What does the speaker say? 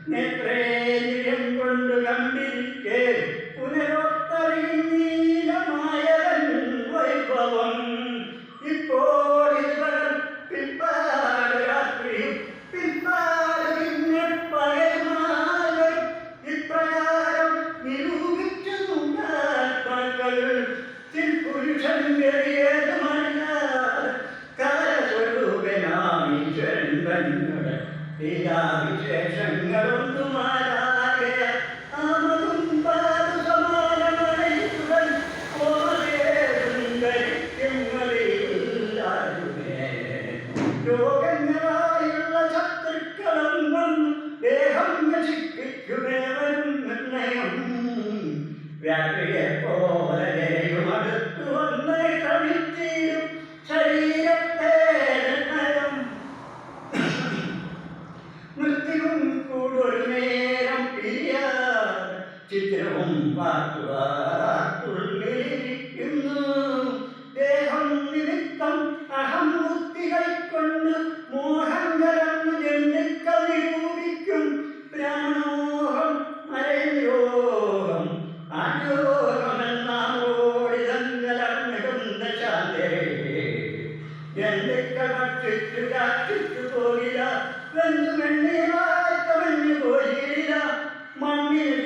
നേത്രേന്ദ്രിയം കൊണ്ട് കണ്ടിരിക്കെ പുനരൊത്തരീലമായവൻ വൈഭവം ഇപ്പോൾ പിൽപ്പാട് രാത്രിയും പിൽപ്പാട് പിന്നെ പകരുമാകും ഇപ്രകാരം നിരൂപിച്ചുണ്ടാത്മാക്കൾ പുരുഷന്റെ കാലസ്വരൂപനാമീശ്വരൻ തങ്ങളുടെ ലീലാവിശേഷങ്ങളൊന്നുമാരാകെ ആമതും പാതു സമാനമായി ഓമേ സുന്ദരിക്കും ലോക